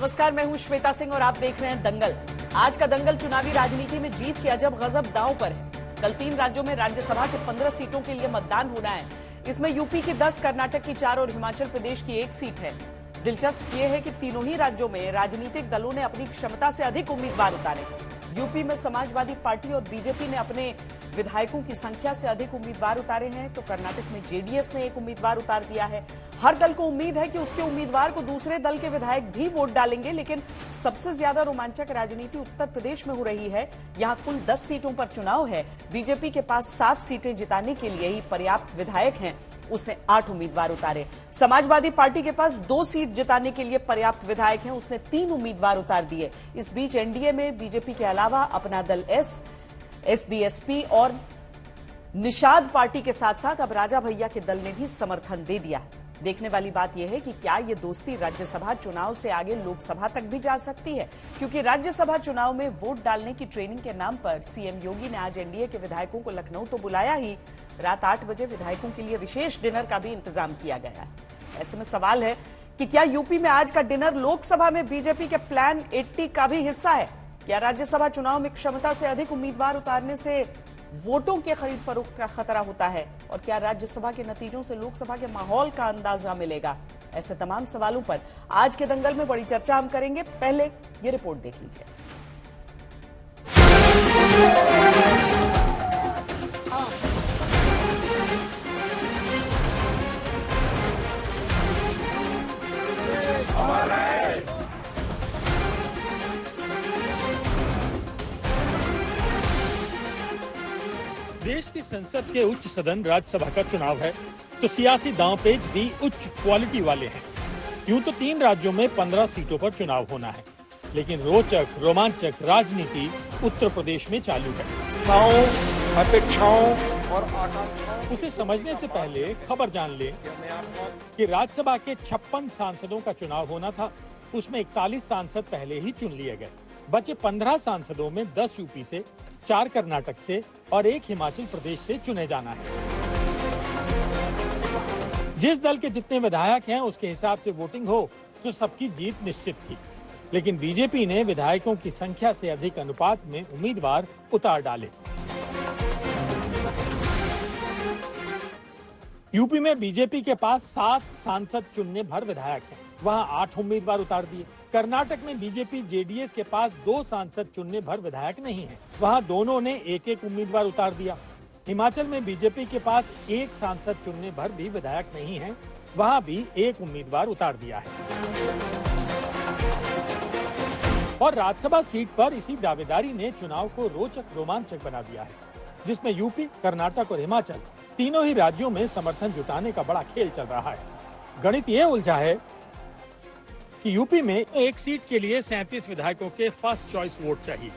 नमस्कार, मैं हूं श्वेता सिंह और आप देख रहे हैं दंगल। आज का दंगल चुनावी राजनीति में जीत के अजब गजब दांव पर है। कल 3 राज्यों में राज्यसभा के 15 सीटों के लिए मतदान होना है। इसमें यूपी की 10, कर्नाटक की 4 और हिमाचल प्रदेश की 1 सीट है। दिलचस्प ये है कि तीनों ही राज्यों में राजनीतिक दलों ने अपनी क्षमता से अधिक उम्मीदवार उतारे। यूपी में समाजवादी पार्टी और बीजेपी ने अपने विधायकों की संख्या से अधिक उम्मीदवार उतारे हैं, तो कर्नाटक में जेडीएस ने 1 उम्मीदवार उतार दिया है। हर दल को उम्मीद है कि उसके उम्मीदवार को दूसरे दल के विधायक भी वोट डालेंगे, लेकिन सबसे ज्यादा रोमांचक राजनीति उत्तर प्रदेश में हो रही है। यहां कुल 10 सीटों पर चुनाव है। बीजेपी के पास 7 सीटें जिताने के लिए ही पर्याप्त विधायक हैं, उसने 8 उम्मीदवार उतारे। समाजवादी पार्टी के पास 2 सीट जिताने के लिए पर्याप्त विधायक हैं, उसने 3 उम्मीदवार उतार दिए। इस बीच एनडीए में बीजेपी के अलावा अपना दल एसबीएसपी और निषाद पार्टी के साथ साथ अब राजा भैया के दल ने भी समर्थन दे दिया है। देखने वाली बात यह है कि क्या ये दोस्ती राज्यसभा चुनाव से आगे लोकसभा तक भी जा सकती है, क्योंकि राज्यसभा चुनाव में वोट डालने की ट्रेनिंग के नाम पर सीएम योगी ने आज एनडीए के विधायकों को लखनऊ तो बुलाया ही, रात 8 बजे विधायकों के लिए विशेष डिनर का भी इंतजाम किया गया है। ऐसे में सवाल है कि क्या यूपी में आज का डिनर लोकसभा में बीजेपी के प्लान 80 का भी हिस्सा है? क्या राज्यसभा चुनाव में क्षमता से अधिक उम्मीदवार उतारने से वोटों के खरीद फरोख्त का खतरा होता है? और क्या राज्यसभा के नतीजों से लोकसभा के माहौल का अंदाजा मिलेगा? ऐसे तमाम सवालों पर आज के दंगल में बड़ी चर्चा हम करेंगे। पहले ये रिपोर्ट देख लीजिए। देश की संसद के उच्च सदन राज्यसभा का चुनाव है, तो सियासी दांवपेच भी उच्च क्वालिटी वाले हैं। यूं तो 3 राज्यों में 15 सीटों पर चुनाव होना है, लेकिन रोचक रोमांचक राजनीति उत्तर प्रदेश में चालू है। अपेक्षाओं और आकांक्षाओं उसे समझने से पहले खबर जान ले कि राज्यसभा के 56 सांसदों का चुनाव होना था, उसमें 41 सांसद पहले ही चुन लिए गए। बचे 15 सांसदों में 10 यूपी से, 4 कर्नाटक से और 1 हिमाचल प्रदेश से चुने जाना है। जिस दल के जितने विधायक हैं उसके हिसाब से वोटिंग हो तो सबकी जीत निश्चित थी, लेकिन बीजेपी ने विधायकों की संख्या से अधिक अनुपात में उम्मीदवार उतार डाले। यूपी में बीजेपी के पास 7 सांसद चुनने भर विधायक हैं, वहां 8 उम्मीदवार उतार दिए। कर्नाटक में बीजेपी जेडीएस के पास 2 सांसद चुनने भर विधायक नहीं हैं, वहां दोनों ने 1-1 उम्मीदवार उतार दिया। हिमाचल में बीजेपी के पास 1 सांसद चुनने भर भी विधायक नहीं हैं, वहां भी 1 उम्मीदवार उतार दिया है। और राज्यसभा सीट पर इसी दावेदारी ने चुनाव को रोचक रोमांचक बना दिया है, जिसमें यूपी, कर्नाटक और हिमाचल तीनों ही राज्यों में समर्थन जुटाने का बड़ा खेल चल रहा है। गणित ये उलझा है कि यूपी में 1 सीट के लिए 37 विधायकों के फर्स्ट चॉइस वोट चाहिए।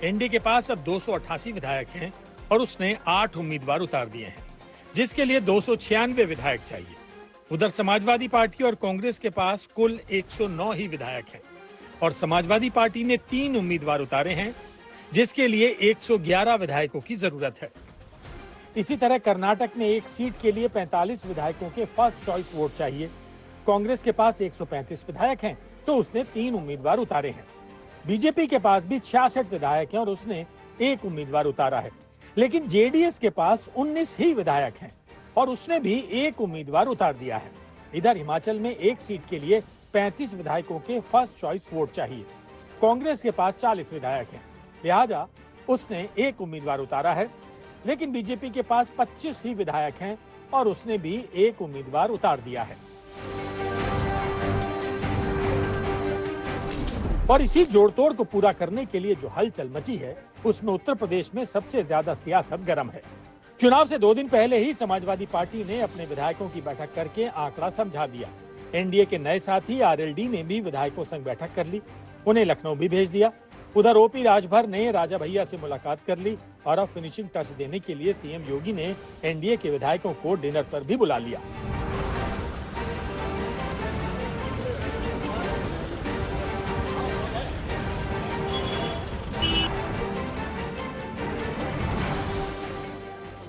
एनडीए के पास अब 288 विधायक हैं और उसने 8 उम्मीदवार उतार दिए हैं, जिसके लिए 296 विधायक चाहिए। उधर समाजवादी पार्टी और कांग्रेस के पास कुल 109 ही विधायक हैं और समाजवादी पार्टी ने 3 उम्मीदवार उतारे हैं, जिसके लिए 111 विधायकों की जरूरत है। इसी तरह कर्नाटक में 1 सीट के लिए 45 विधायकों के फर्स्ट चॉइस वोट चाहिए। कांग्रेस के पास 135 विधायक हैं, तो उसने 3 उम्मीदवार उतारे हैं। बीजेपी के पास भी 66 विधायक हैं और उसने 1 उम्मीदवार उतारा है, लेकिन जेडीएस के पास 19 ही विधायक हैं और उसने भी 1 उम्मीदवार उतार दिया है। इधर हिमाचल में 1 सीट के लिए 35 विधायकों के फर्स्ट चॉइस वोट चाहिए। कांग्रेस के पास 40 विधायक हैं, लिहाजा उसने 1 उम्मीदवार उतारा है, लेकिन बीजेपी के पास 25 ही विधायक हैं और उसने भी 1 उम्मीदवार उतार दिया है। और इसी जोड़तोड़ को पूरा करने के लिए जो हलचल मची है, उसमें उत्तर प्रदेश में सबसे ज्यादा सियासत गर्म है। चुनाव से 2 दिन पहले ही समाजवादी पार्टी ने अपने विधायकों की बैठक करके आंकड़ा समझा दिया। एनडीए के नए साथी आरएलडी ने भी विधायकों संग बैठक कर ली, उन्हें लखनऊ भी भेज दिया। उधर ओपी राजभर ने राजा भैया से मुलाकात कर ली और अब फिनिशिंग टच देने के लिए सीएम योगी ने एनडीए के विधायकों को डिनर पर भी बुला लिया।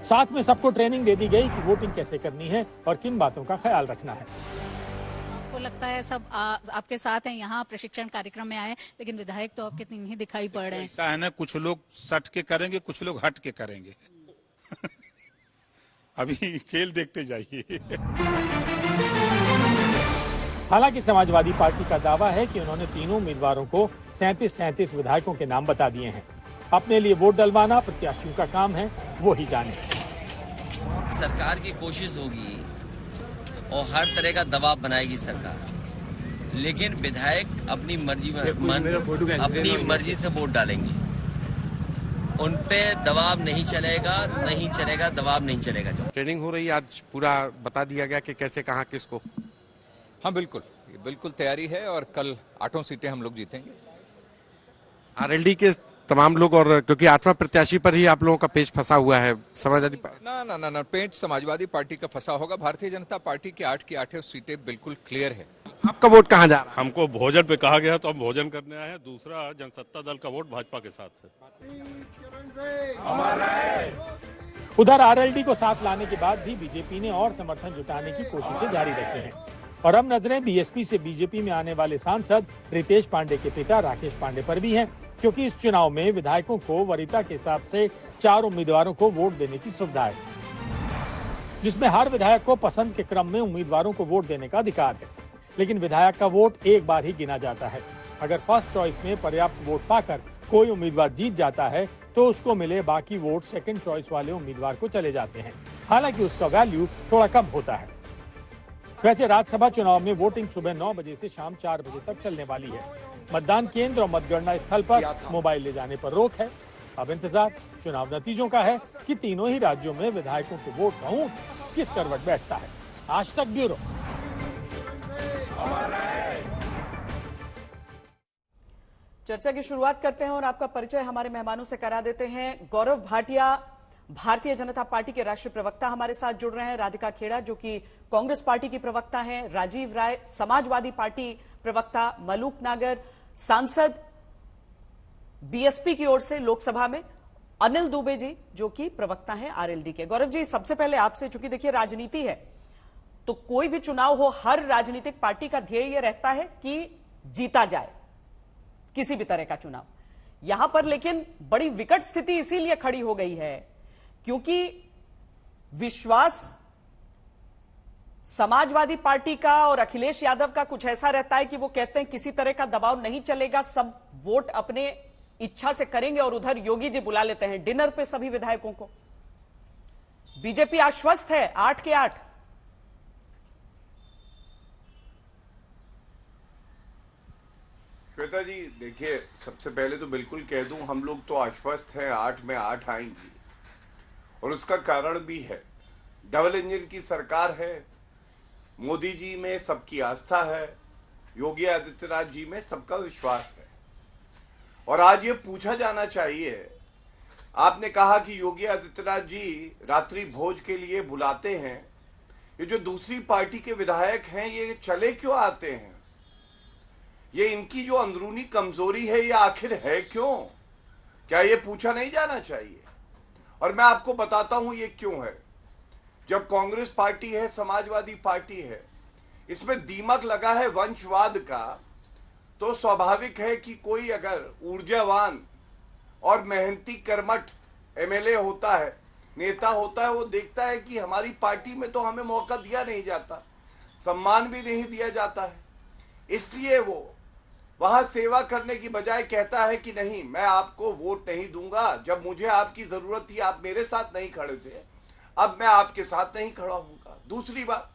साथ में सबको ट्रेनिंग दे दी गई कि वोटिंग कैसे करनी है और किन बातों का ख्याल रखना है। आपको लगता है सब आपके साथ हैं, यहाँ प्रशिक्षण कार्यक्रम में आए, लेकिन विधायक तो आपके नहीं दिखाई पड़ रहे हैं। ऐसा है ना, कुछ लोग सट के करेंगे, कुछ लोग हट के करेंगे। अभी खेल देखते जाइए। हालांकि समाजवादी पार्टी का दावा है कि उन्होंने तीनों उम्मीदवारों को 37 विधायकों के नाम बता दिए हैं। अपने लिए वोट डलवाना प्रत्याशियों का काम है, वो ही जाने। सरकार की कोशिश होगी और हर तरह का दबाव बनाएगी सरकार, लेकिन विधायक अपनी मर्जी से वोट डालेंगे। उन पे दबाव नहीं चलेगा, दबाव नहीं चलेगा। जो ट्रेनिंग हो रही है, आज पूरा बता दिया गया कि कैसे कहाँ किसको। हाँ बिल्कुल तैयारी है और कल 8 सीटें हम लोग जीतेंगे। आरएलडी के तमाम लोग, और क्योंकि 8वां प्रत्याशी पर ही आप लोगों का पेच फंसा हुआ है समाजवादी पार्टी। ना पेच समाजवादी पार्टी का फंसा होगा। भारतीय जनता पार्टी की 8 की 8 सीटें बिल्कुल क्लियर है। आपका वोट कहाँ जा रहा है? हमको भोजन पे कहा गया तो हम भोजन करने आए हैं। दूसरा, जनसत्ता दल का वोट भाजपा के साथ है। उधर आरएलडी को साथ लाने के बाद भी बीजेपी ने और समर्थन जुटाने की कोशिशें जारी रखी हैं। और अब नजरें बीएसपी से बीजेपी में आने वाले सांसद रितेश पांडे के पिता राकेश पांडे पर भी हैं, क्योंकि इस चुनाव में विधायकों को वरीयता के हिसाब से 4 उम्मीदवारों को वोट देने की सुविधा है, जिसमें हर विधायक को पसंद के क्रम में उम्मीदवारों को वोट देने का अधिकार है। लेकिन विधायक का वोट एक बार ही गिना जाता है। अगर फर्स्ट चॉइस में पर्याप्त वोट पाकर कोई उम्मीदवार जीत जाता है तो उसको मिले बाकी वोट सेकंड चॉइस वाले उम्मीदवार को चले जाते हैं। हालांकि उसका वैल्यू थोड़ा कम होता है। वैसे राज्यसभा चुनाव में वोटिंग सुबह 9 बजे से शाम 4 बजे तक चलने वाली है। मतदान केंद्र और मतगणना स्थल पर मोबाइल ले जाने पर रोक है। अब इंतजार चुनाव नतीजों का है कि तीनों ही राज्यों में विधायकों के वोट का ऊंट किस करवट बैठता है। आज तक ब्यूरो। चर्चा की शुरुआत करते हैं और आपका परिचय हमारे मेहमानों से करा देते हैं। गौरव भाटिया भारतीय जनता पार्टी के राष्ट्रीय प्रवक्ता हमारे साथ जुड़ रहे हैं। राधिका खेड़ा जो कि कांग्रेस पार्टी की प्रवक्ता हैं। राजीव राय समाजवादी पार्टी प्रवक्ता। मलूक नागर सांसद बीएसपी की ओर से लोकसभा में। अनिल दुबे जी जो कि प्रवक्ता हैं आरएलडी के। गौरव जी, सबसे पहले आपसे, चूंकि देखिए राजनीति है तो कोई भी चुनाव हो, हर राजनीतिक पार्टी का ध्येय यह रहता है कि जीता जाए किसी भी तरह का चुनाव। यहां पर लेकिन बड़ी विकट स्थिति इसीलिए खड़ी हो गई है क्योंकि विश्वास समाजवादी पार्टी का और अखिलेश यादव का कुछ ऐसा रहता है कि वो कहते हैं किसी तरह का दबाव नहीं चलेगा, सब वोट अपने इच्छा से करेंगे। और उधर योगी जी बुला लेते हैं डिनर पे सभी विधायकों को। बीजेपी आश्वस्त है 8 के 8। श्वेता जी, देखिए, सबसे पहले तो बिल्कुल कह दूं, हम लोग तो आश्वस्त हैं 8 में 8 आएंगी। और उसका कारण भी है, डबल इंजन की सरकार है, मोदी जी में सबकी आस्था है, योगी आदित्यनाथ जी में सबका विश्वास है। और आज ये पूछा जाना चाहिए, आपने कहा कि योगी आदित्यनाथ जी रात्रि भोज के लिए बुलाते हैं, ये जो दूसरी पार्टी के विधायक हैं ये चले क्यों आते हैं? ये इनकी जो अंदरूनी कमजोरी है ये आखिर है क्यों? क्या ये पूछा नहीं जाना चाहिए? और मैं आपको बताता हूं ये क्यों है। जब कांग्रेस पार्टी है, समाजवादी पार्टी है, इसमें दीमक लगा है वंशवाद का, तो स्वाभाविक है कि कोई अगर ऊर्जावान और मेहनती कर्मठ एमएलए होता है, नेता होता है, वो देखता है कि हमारी पार्टी में तो हमें मौका दिया नहीं जाता, सम्मान भी नहीं दिया जाता है, इसलिए वो वहां सेवा करने की बजाय कहता है कि नहीं, मैं आपको वोट नहीं दूंगा। जब मुझे आपकी जरूरत थी आप मेरे साथ नहीं खड़े थे, अब मैं आपके साथ नहीं खड़ा हूंगा। दूसरी बात,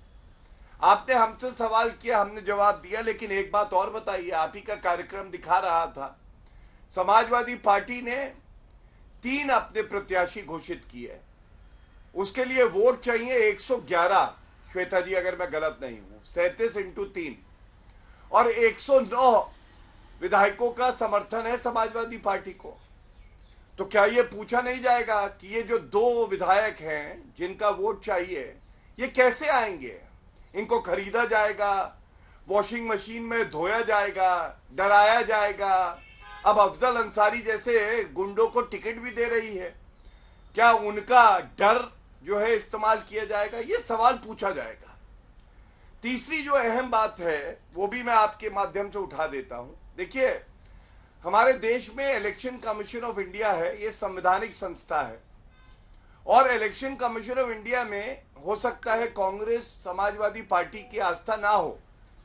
आपने हमसे सवाल किया, हमने जवाब दिया, लेकिन एक बात और बताइए, आप ही का कार्यक्रम दिखा रहा था, समाजवादी पार्टी ने 3 अपने प्रत्याशी घोषित किए, उसके लिए वोट चाहिए 111। श्वेता जी, अगर मैं गलत नहीं हूं, 37 × 3 और 109 विधायकों का समर्थन है समाजवादी पार्टी को। तो क्या ये पूछा नहीं जाएगा कि ये जो 2 विधायक हैं जिनका वोट चाहिए, ये कैसे आएंगे? इनको खरीदा जाएगा, वॉशिंग मशीन में धोया जाएगा, डराया जाएगा? अब अफजल अंसारी जैसे गुंडों को टिकट भी दे रही है, क्या उनका डर जो है इस्तेमाल किया जाएगा? ये सवाल पूछा जाएगा। तीसरी जो अहम बात है वो भी मैं आपके माध्यम से उठा देता हूं। देखिए, हमारे देश में इलेक्शन कमीशन ऑफ इंडिया है, ये संवैधानिक संस्था है और इलेक्शन कमीशन ऑफ इंडिया में हो सकता है कांग्रेस समाजवादी पार्टी की आस्था ना हो,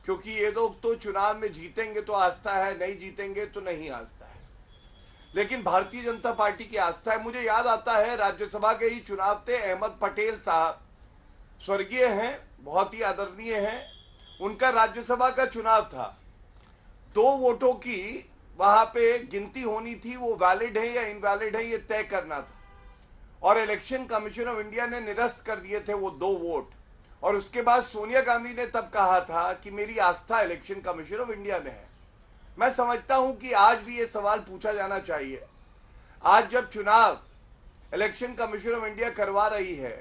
क्योंकि ये लोग तो चुनाव में जीतेंगे तो आस्था है, नहीं जीतेंगे तो नहीं आस्था है, लेकिन भारतीय जनता पार्टी की आस्था है। मुझे याद आता है राज्यसभा के ही चुनाव थे, अहमद पटेल साहब स्वर्गीय हैं, बहुत ही आदरणीय हैं, उनका राज्यसभा का चुनाव था। 2 वोटों की वहां पे गिनती होनी थी, वो वैलिड है या इनवैलिड है ये तय करना था, और इलेक्शन कमीशन ऑफ इंडिया ने निरस्त कर दिए थे वो 2 वोट। और उसके बाद सोनिया गांधी ने तब कहा था कि मेरी आस्था इलेक्शन कमीशन ऑफ इंडिया में है। मैं समझता हूं कि आज भी ये सवाल पूछा जाना चाहिए। आज जब चुनाव इलेक्शन कमीशन ऑफ इंडिया करवा रही है,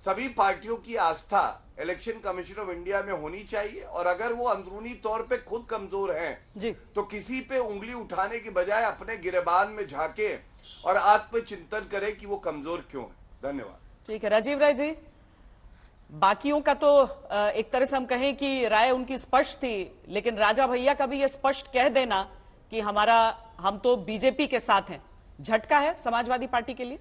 सभी पार्टियों की आस्था इलेक्शन कमीशन ऑफ इंडिया में होनी चाहिए, और अगर वो अंदरूनी तौर पे खुद कमजोर हैं तो किसी पे उंगली उठाने के बजाय अपने गिरेबान में झांके और आत्मचिंतन करे कि वो कमजोर क्यों है। धन्यवाद। ठीक है राजीव राय जी, बाकियों का तो एक तरह से हम कहें कि राय उनकी स्पष्ट थी, लेकिन राजा भैया का भी ये स्पष्ट कह देना कि हम तो बीजेपी के साथ हैं, झटका है समाजवादी पार्टी के लिए?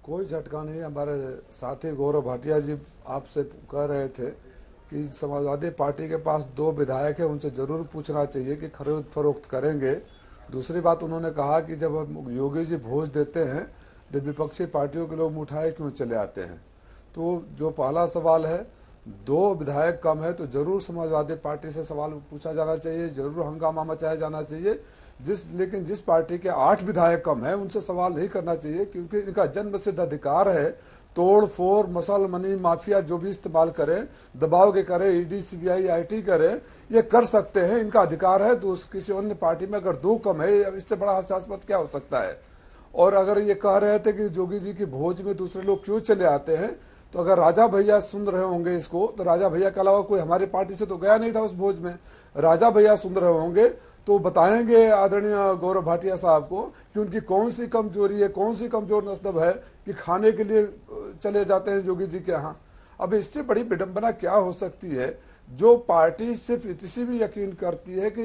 कोई झटका नहीं। हमारे साथी गौरव भाटिया जी आपसे कह रहे थे कि समाजवादी पार्टी के पास 2 विधायक है, उनसे जरूर पूछना चाहिए कि खरीद फरोख्त करेंगे। दूसरी बात उन्होंने कहा कि जब हम योगी जी भोज देते हैं तो विपक्षी पार्टियों के लोग उठाए क्यों चले आते हैं। तो जो पहला सवाल है, 2 विधायक कम है तो जरूर समाजवादी पार्टी से सवाल पूछा जाना चाहिए, जरूर हंगामा मचाया जाना चाहिए। लेकिन जिस पार्टी के 8 विधायक कम है उनसे सवाल नहीं करना चाहिए, क्योंकि इनका जन्मसिद्ध अधिकार है। तोड़ फोड़, मसल मनी माफिया जो भी इस्तेमाल करें, दबाव के करें, ईडी सीबीआई आईटी करें, ये कर सकते हैं, इनका अधिकार है। तो किसी अन्य पार्टी में अगर 2 कम है, इससे बड़ा हास्यास्पद क्या हो सकता है। और अगर ये कह रहे थे कि जोगी जी की भोज में दूसरे लोग क्यों चले आते हैं, तो अगर राजा भैया सुन रहे होंगे इसको, तो राजा भैया के अलावा कोई हमारी पार्टी से तो गया नहीं था उस भोज में। राजा भैया सुन रहे होंगे तो बताएंगे आदरणीय गौरव भाटिया साहब को कि उनकी कौन सी कमजोरी है, कौन सी कमजोर नस्ब है कि खाने के लिए चले जाते हैं जोगी जी के यहाँ। अब इससे बड़ी विडंबना क्या हो सकती है। जो पार्टी सिर्फ इसी भी यकीन करती है कि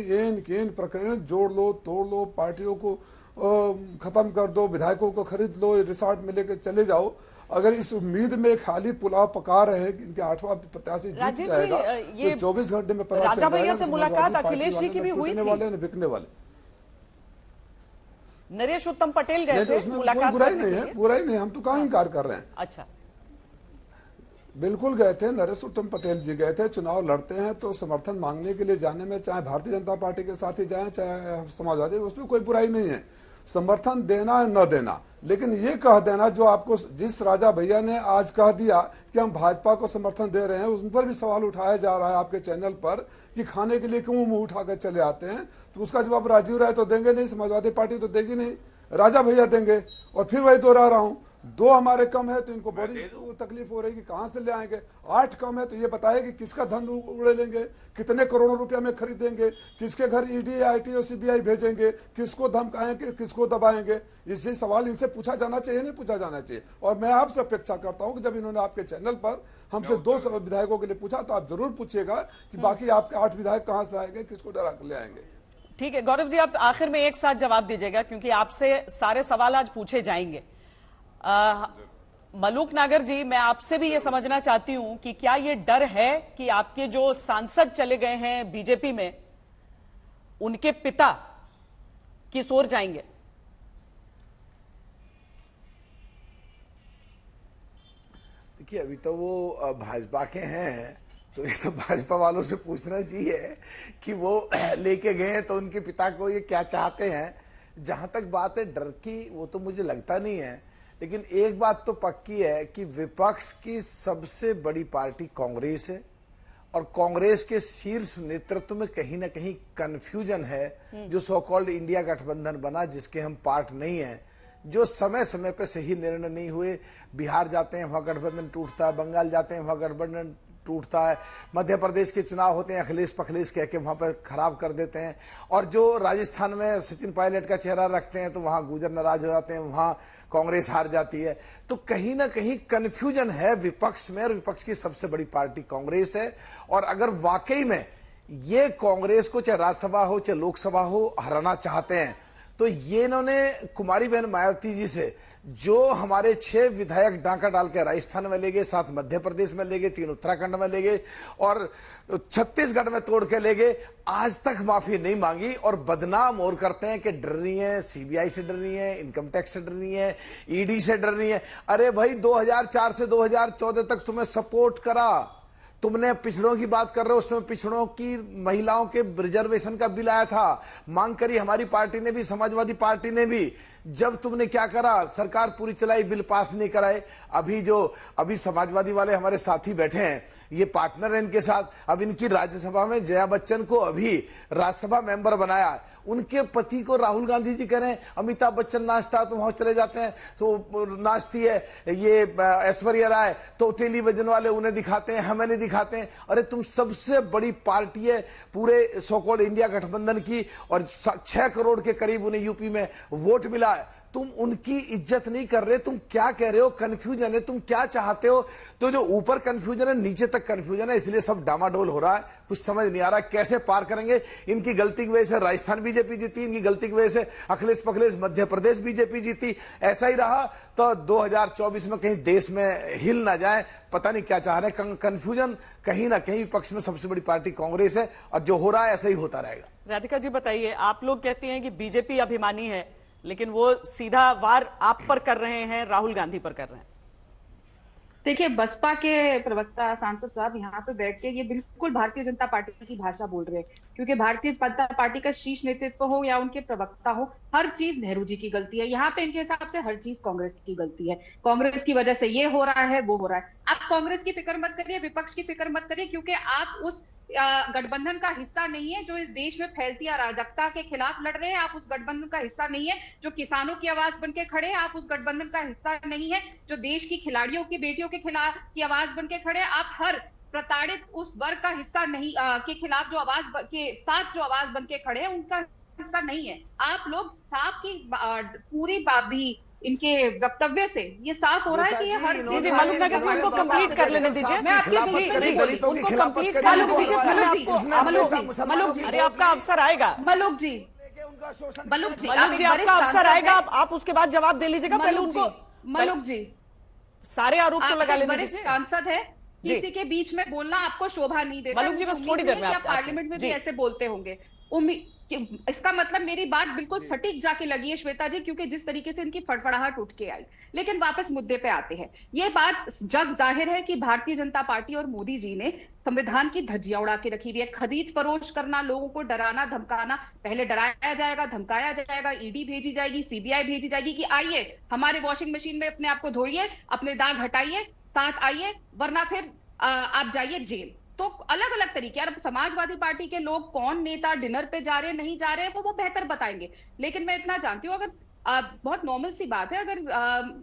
इन प्रकरण जोड़ लो, तोड़ लो, पार्टियों को खत्म कर दो, विधायकों को खरीद लो, रिसोर्ट में लेकर चले जाओ, अगर इस उम्मीद में खाली पुलाव पका रहे हैं कि इनके 8वां प्रत्याशी जीत जाएगा तो 24 घंटे में पता राजा भैया से मुलाकात अखिलेश जी की भी हुई थी, वाले बिकने वाले नरेश उत्तम पटेल गए थे, मुलाकात बुराई नहीं है, बुराई नहीं, हम तो कहाँ इंकार कर रहे हैं। अच्छा, बिल्कुल गए थे, नरेश उत्तम पटेल जी गए थे। चुनाव लड़ते हैं तो समर्थन मांगने के लिए जाने में, चाहे भारतीय जनता पार्टी के साथ ही जाए चाहे समाजवादी, उसमें कोई बुराई नहीं है। समर्थन देना है न देना, लेकिन ये कह देना जो आपको जिस राजा भैया ने आज कह दिया कि हम भाजपा को समर्थन दे रहे हैं, उस पर भी सवाल उठाया जा रहा है आपके चैनल पर कि खाने के लिए क्यों मुंह उठाकर चले आते हैं, तो उसका जवाब राजीव राय तो देंगे नहीं, समाजवादी पार्टी तो देगी नहीं, राजा भैया देंगे। और फिर वही दोहरा रहा हूं, 2 हमारे कम है तो इनको बड़ी तकलीफ हो रही कि कहां से ले आएंगे। 8 कम है तो ये बताए कि किसका धन उड़े लेंगे, कितने करोड़ों रुपया में खरीदेंगे, किसके घर ईडी आईटी और सीबीआई भेजेंगे, किसको धमकाएंगे, किसको दबाएंगे। इसी सवाल इनसे पूछा जाना चाहिए, नहीं पूछा जाना चाहिए। और मैं आपसे अपेक्षा करता हूं कि जब इन्होंने आपके चैनल पर हमसे 2 विधायकों के लिए पूछा तो आप जरूर पूछिएगा कि बाकी आपके 8 विधायक कहां से आएंगे, किसको डरा कर ले आएंगे। ठीक है गौरव जी, आप आखिर में एक साथ जवाब दीजिएगा क्योंकि आपसे सारे सवाल आज पूछे जाएंगे। मलूक नागर जी, मैं आपसे भी ये समझना चाहती हूं कि क्या ये डर है कि आपके जो सांसद चले गए हैं बीजेपी में, उनके पिता किस ओर जाएंगे? देखिए, अभी तो वो भाजपा के हैं, तो ये तो भाजपा वालों से पूछना चाहिए कि वो लेके गए तो उनके पिता को ये क्या चाहते हैं। जहां तक बात है डर की, वो तो मुझे लगता नहीं है, लेकिन एक बात तो पक्की है कि विपक्ष की सबसे बड़ी पार्टी कांग्रेस है और कांग्रेस के शीर्ष नेतृत्व में कहीं ना कहीं कंफ्यूजन है। जो सो कॉल्ड इंडिया गठबंधन बना, जिसके हम पार्ट नहीं है, जो समय समय पे सही निर्णय नहीं हुए, बिहार जाते हैं वहां गठबंधन टूटता है, बंगाल जाते हैं वहां गठबंधन टूटता है। मध्य प्रदेश के चुनाव होते हैं, अखिलेश पखलेश कह के वहां पर खराब कर देते हैं, और जो राजस्थान में सचिन पायलट का चेहरा रखते हैं तो वहां गुर्जर नाराज हो जाते हैं, वहां कांग्रेस हार जाती है। तो कहीं ना कहीं कंफ्यूजन है विपक्ष में, और विपक्ष की सबसे बड़ी पार्टी कांग्रेस है। और अगर वाकई में ये कांग्रेस को चाहे राज्यसभा हो चाहे लोकसभा हो हराना चाहते हैं, तो ये इन्होंने कुमारी बहन मायावती जी से जो हमारे 6 विधायक डांका डाल के राजस्थान में ले गए, 7 मध्य प्रदेश में ले गए, 3 उत्तराखंड में ले गए और छत्तीसगढ़ में तोड़ के ले गए, आज तक माफी नहीं मांगी और बदनाम और करते हैं कि डर रही है, सीबीआई से डर रही है, इनकम टैक्स से डर रही है, ईडी से डर रही है। अरे भाई 2004 से 2014 तक तुम्हें सपोर्ट करा, तुमने पिछड़ों की बात कर रहे हो, उसमें पिछड़ों की महिलाओं के रिजर्वेशन का बिल आया था, मांग करी हमारी पार्टी ने भी, समाजवादी पार्टी ने भी। जब तुमने क्या करा, सरकार पूरी चलाई, बिल पास नहीं कराए। अभी समाजवादी वाले हमारे साथी बैठे हैं, ये पार्टनर है इनके साथ। अब इनकी राज्यसभा में जया बच्चन को अभी राज्यसभा मेंबर बनाया, उनके पति को राहुल गांधी जी कह रहे हैं अमिताभ बच्चन नाचता तो वहां चले जाते हैं तो नाचती है, ये ऐश्वर्या राय तो टेलीविजन वाले उन्हें दिखाते हैं, हमें नहीं दिखाते हैं। अरे तुम सबसे बड़ी पार्टी है पूरे सो कॉल्ड इंडिया गठबंधन की, और 6 करोड़ के करीब उन्हें यूपी में वोट मिला है, तुम उनकी इज्जत नहीं कर रहे। तुम क्या कह रहे हो, कंफ्यूजन है, तुम क्या चाहते हो। तो जो ऊपर कंफ्यूजन है नीचे तक कंफ्यूजन है, इसलिए सब डामाडोल हो रहा है, कुछ समझ नहीं आ रहा कैसे पार करेंगे। इनकी गलती की वजह से राजस्थान बीजेपी जीती, इनकी गलती की वजह से अखिलेश पखलेश मध्य प्रदेश बीजेपी जीती। ऐसा ही रहा तो 2024 में कहीं देश में हिल ना जाए, पता नहीं क्या चाह रहे हैं। कंफ्यूजन कहीं ना कहीं विपक्ष में सबसे बड़ी पार्टी कांग्रेस है, और जो हो रहा है ऐसा ही होता रहेगा। राधिका जी बताइए, आप लोग कहते हैं कि बीजेपी अभिमानी है, लेकिन वो सीधा वार आप पर कर रहे हैं, राहुल गांधी पर कर रहे हैं। देखिए, बसपा के प्रवक्ता सांसद साहब यहाँ पे बैठ के ये बिल्कुल भारतीय जनता पार्टी की भाषा बोल रहे हैं, क्योंकि भारतीय जनता पार्टी का शीर्ष नेतृत्व हो या उनके प्रवक्ता हो, हर चीज नेहरू जी की गलती है। यहाँ पे इनके हिसाब से हर चीज कांग्रेस की गलती है, कांग्रेस की वजह से ये हो रहा है, वो हो रहा है। आप कांग्रेस की फिक्र मत करिए, विपक्ष की फिक्र मत करिए, क्योंकि आप उस गठबंधन का हिस्सा नहीं है जो इस देश में फैलती अराजकता के खिलाफ लड़ रहे हैं। आप उस गठबंधन का हिस्सा नहीं है जो किसानों की आवाज बनके खड़े हैं। आप उस गठबंधन का हिस्सा नहीं है जो देश की खिलाड़ियों की बेटियों के खिलाफ की आवाज बनके खड़े हैं। आप हर प्रताड़ित उस वर्ग का हिस्सा नहीं के खिलाफ जो आवाज के साथ जो आवाज बनके खड़े हैं उनका हिस्सा नहीं है। आप लोग साफ की पूरी भी इनके वक्तव्य से ये साफ हो रहा है कि ये हर जी मालूम नगर जी उनको कंप्लीट कर लेने दीजिए, मैं आपके उनको कंप्लीट कर लेने दीजिए, मलोक जी अरे आपका अवसर आएगा। मलोक जी आपका अवसर आएगा, आप उसके बाद जवाब दे लीजिएगा। पहले उनको मलोक जी सारे आरोप तो लगा लेने दीजिए। सांसद है, किसी के बीच में बोलना आपको शोभा नहीं देता। मलोक जी बस थोड़ी देर में आप पार्लियामेंट में भी ऐसे बोलते होंगे। इसका मतलब मेरी बात बिल्कुल सटीक जाके लगी है श्वेता जी, क्योंकि जिस तरीके से इनकी फड़फड़ाहट उठ के आई। लेकिन वापस मुद्दे पे आते हैं। ये बात जग जाहिर है कि भारतीय जनता पार्टी और मोदी जी ने संविधान की धज्जियां उड़ा के रखी हुई है। खरीद फरोश करना, लोगों को डराना धमकाना, पहले डराया जाएगा, धमकाया जाएगा, ईडी भेजी जाएगी, सीबीआई भेजी जाएगी कि आइए हमारे वॉशिंग मशीन में अपने आप को धोइए, अपने दाग हटाइए, साथ आइए, वरना फिर आप जाइए जेल। तो अलग अलग तरीके। अब समाजवादी पार्टी के लोग कौन नेता डिनर पे जा रहे नहीं जा रहे वो बेहतर बताएंगे। लेकिन मैं इतना जानती हूँ, अगर बहुत नॉर्मल सी बात है, अगर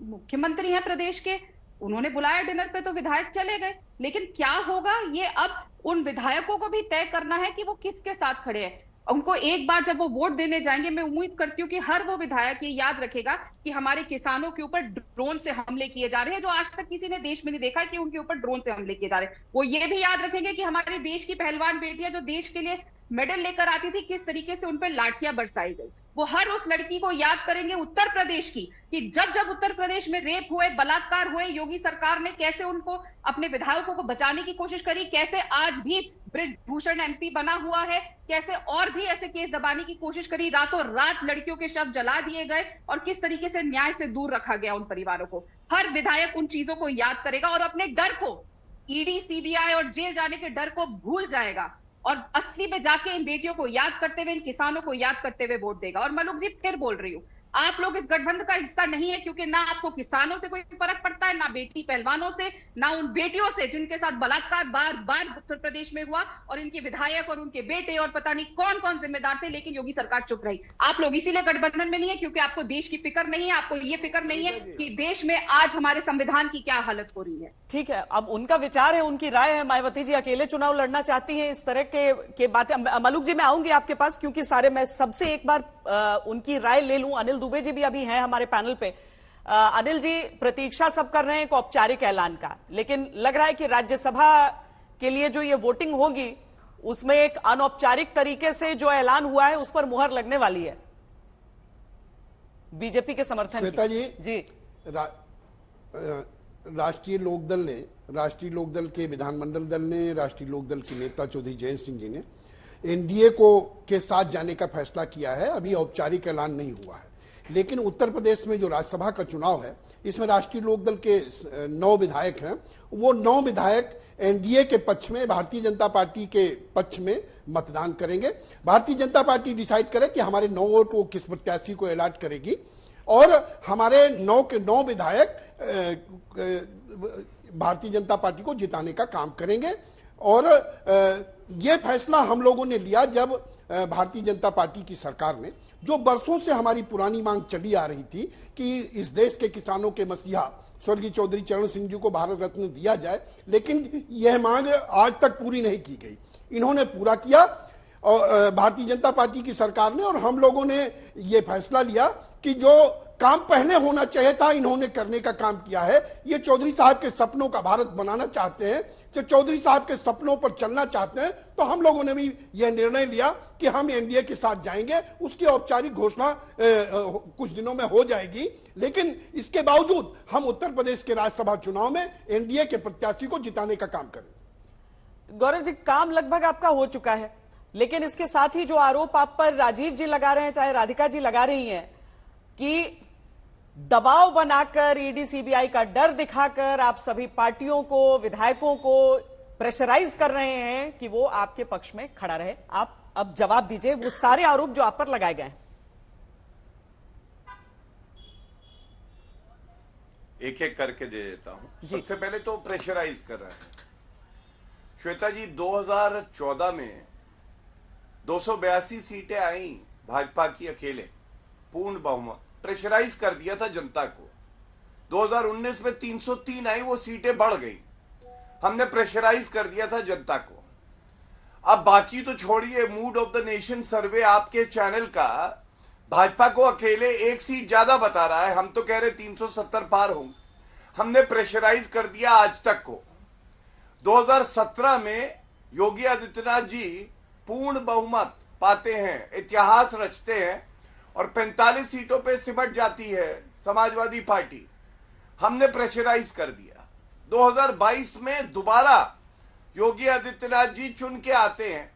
मुख्यमंत्री हैं प्रदेश के, उन्होंने बुलाया डिनर पे तो विधायक चले गए। लेकिन क्या होगा ये अब उन विधायकों को भी तय करना है कि वो किसके साथ खड़े हैं। उनको एक बार जब वो वोट देने जाएंगे, मैं उम्मीद करती हूँ कि हर वो विधायक ये याद रखेगा कि हमारे किसानों के ऊपर ड्रोन से हमले किए जा रहे हैं, जो आज तक किसी ने देश में नहीं देखा कि उनके ऊपर ड्रोन से हमले किए जा रहे हैं। वो ये भी याद रखेंगे कि हमारे देश की पहलवान बेटियां जो देश के लिए मेडल लेकर आती थी, किस तरीके से उन पर लाठियां बरसाई गई। वो हर उस लड़की को याद करेंगे उत्तर प्रदेश की, कि जब जब उत्तर प्रदेश में रेप हुए, बलात्कार हुए, योगी सरकार ने कैसे उनको अपने विधायकों को बचाने की कोशिश करी, कैसे आज भी ब्रिजभूषण एमपी बना हुआ है, कैसे और भी ऐसे केस दबाने की कोशिश करी, रातों रात लड़कियों के शव जला दिए गए, और किस तरीके से न्याय से दूर रखा गया उन परिवारों को। हर विधायक उन चीजों को याद करेगा और अपने डर को, ईडी सीबीआई और जेल जाने के डर को भूल जाएगा, और असली में जाके इन बेटियों को याद करते हुए, इन किसानों को याद करते हुए वोट देगा। और मलुक जी फिर बोल रही हूँ, आप लोग इस गठबंधन का हिस्सा नहीं है, क्योंकि ना आपको किसानों से कोई फर्क पड़ता है, ना बेटी पहलवानों से, ना उन बेटियों से जिनके साथ बलात्कार बार बार उत्तर प्रदेश में हुआ, और इनके विधायक और उनके बेटे और पता नहीं कौन कौन जिम्मेदार थे, लेकिन योगी सरकार चुप रही। आप लोग इसीलिए गठबंधन में नहीं है क्योंकि आपको देश की फिक्र नहीं है, आपको ये फिक्र नहीं है कि देश में आज हमारे संविधान की क्या हालत हो रही है। ठीक है, अब उनका विचार है, उनकी राय है। मायावती जी अकेले चुनाव लड़ना चाहती हैं, इस तरह के बातें। मलूक जी मैं आऊंगी आपके पास, क्योंकि सारे मैं सबसे एक बार उनकी राय ले लूं। अनिल दुबे जी भी अभी हैं हमारे पैनल पे। अनिल जी, प्रतीक्षा सब कर रहे हैं एक औपचारिक ऐलान का, लेकिन लग रहा है कि राज्यसभा के लिए जो ये वोटिंग होगी उसमें एक अनौपचारिक तरीके से जो ऐलान हुआ है उस पर मुहर लगने वाली है बीजेपी के समर्थन श्वेता जी। राष्ट्रीय लोकदल के विधानमंडल दल ने, राष्ट्रीय लोकदल के नेता चौधरी जयंत सिंह जी ने एनडीए के साथ जाने का फैसला किया है। अभी औपचारिक ऐलान नहीं हुआ है, लेकिन उत्तर प्रदेश में जो राज्यसभा का चुनाव है इसमें राष्ट्रीय लोकदल के 9 विधायक हैं। वो 9 विधायक एनडीए के पक्ष में, भारतीय जनता पार्टी के पक्ष में मतदान करेंगे। भारतीय जनता पार्टी डिसाइड करे कि हमारे 9 वोट वो किस प्रत्याशी को अलॉट करेगी, और हमारे 9 के 9 विधायक भारतीय जनता पार्टी को जिताने का काम करेंगे। और ये फैसला हम लोगों ने लिया जब भारतीय जनता पार्टी की सरकार ने, जो बरसों से हमारी पुरानी मांग चली आ रही थी कि इस देश के किसानों के मसीहा स्वर्गीय चौधरी चरण सिंह जी को भारत रत्न दिया जाए, लेकिन यह मांग आज तक पूरी नहीं की गई। इन्होंने पूरा किया, और भारतीय जनता पार्टी की सरकार ने, और हम लोगों ने ये फैसला लिया कि जो काम पहले होना चाहिए था इन्होंने करने का काम किया है। ये चौधरी साहब के सपनों का भारत बनाना चाहते हैं, जो चौधरी साहब के सपनों पर चलना चाहते हैं, तो हम लोगों ने भी यह निर्णय लिया कि हम एनडीए के साथ जाएंगे। उसकी औपचारिक घोषणा कुछ दिनों में हो जाएगी, लेकिन इसके बावजूद हम उत्तर प्रदेश के राज्यसभा चुनाव में एनडीए के प्रत्याशी को जिताने का काम करेंगे। गौरव जी, काम लगभग आपका हो चुका है, लेकिन इसके साथ ही जो आरोप आप पर राजीव जी लगा रहे हैं, चाहे राधिका जी लगा रही हैं, कि दबाव बनाकर, ईडी सीबीआई का डर दिखाकर आप सभी पार्टियों को, विधायकों को प्रेशराइज कर रहे हैं कि वो आपके पक्ष में खड़ा रहे। आप अब जवाब दीजिए वो सारे आरोप जो आप पर लगाए गए हैं। एक एक करके दे देता हूं। सबसे पहले तो प्रेशराइज कर रहे हैं श्वेता जी। 2014 में 282 सीटें आई भाजपा की अकेले, पूर्ण बहुमत, प्रेशराइज कर दिया था जनता को। 2019 में 303 आई, वो सीटें बढ़ गई, हमने प्रेशराइज कर दिया था जनता को। अब बाकी तो छोड़िए, मूड ऑफ द नेशन सर्वे आपके चैनल का भाजपा को अकेले 1 सीट ज्यादा बता रहा है, हम तो कह रहे 370 पार होंगे। हमने प्रेशराइज कर दिया आज तक को। 2017 में योगी आदित्यनाथ जी पूर्ण बहुमत पाते हैं, इतिहास रचते हैं, और 45 सीटों पे सिमट जाती है समाजवादी पार्टी। हमने प्रेशराइज कर दिया। 2022 में दोबारा योगी आदित्यनाथ जी चुन के आते हैं,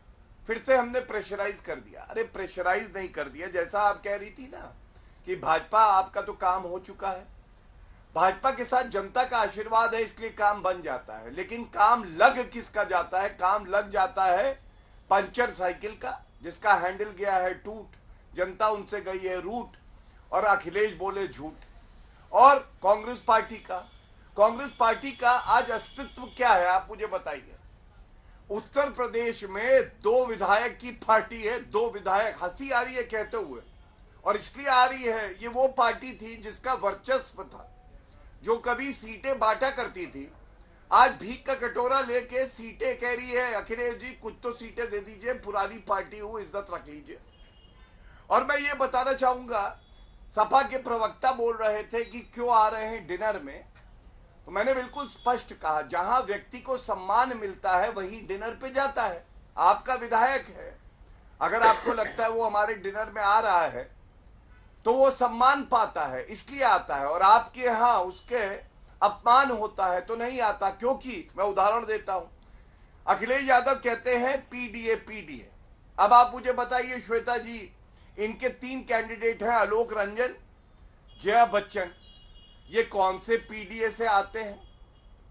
फिर से हमने प्रेशराइज कर दिया। अरे प्रेशराइज नहीं कर दिया, जैसा आप कह रही थी ना कि भाजपा आपका तो काम हो चुका है, भाजपा के साथ जनता का आशीर्वाद है इसलिए काम बन जाता है। लेकिन काम लग किसका जाता है? काम लग जाता है पंचर साइकिल का, जिसका हैंडल गया है टूट, जनता उनसे गई है रूट, और अखिलेश बोले झूठ। और कांग्रेस पार्टी का आज अस्तित्व क्या है आप मुझे बताइए। उत्तर प्रदेश में 2 विधायक की पार्टी है, 2 विधायक। हंसी आ रही है कहते हुए, और इसलिए आ रही है, ये वो पार्टी थी जिसका वर्चस्व था, जो कभी सीटें बांटा करती थी, आज भीख का कटोरा लेके सीटें कह रही है अखिलेश जी कुछ तो सीटें दे दीजिए, पुरानी पार्टी हो, इज्जत रख लीजिए। और मैं ये बताना चाहूंगा, सपा के प्रवक्ता बोल रहे थे कि क्यों आ रहे हैं डिनर में, तो मैंने बिल्कुल स्पष्ट कहा, जहां व्यक्ति को सम्मान मिलता है वही डिनर पे जाता है। आपका विधायक है, अगर आपको लगता है वो हमारे डिनर में आ रहा है तो वो सम्मान पाता है इसलिए आता है, और आपके यहां उसके अपमान होता है तो नहीं आता। क्योंकि मैं उदाहरण देता हूं, अखिलेश यादव कहते हैं पीडीए। अब आप मुझे बताइए श्वेता जी, इनके 3 कैंडिडेट हैं, आलोक रंजन, जया बच्चन, ये कौन से पीडीए से आते हैं?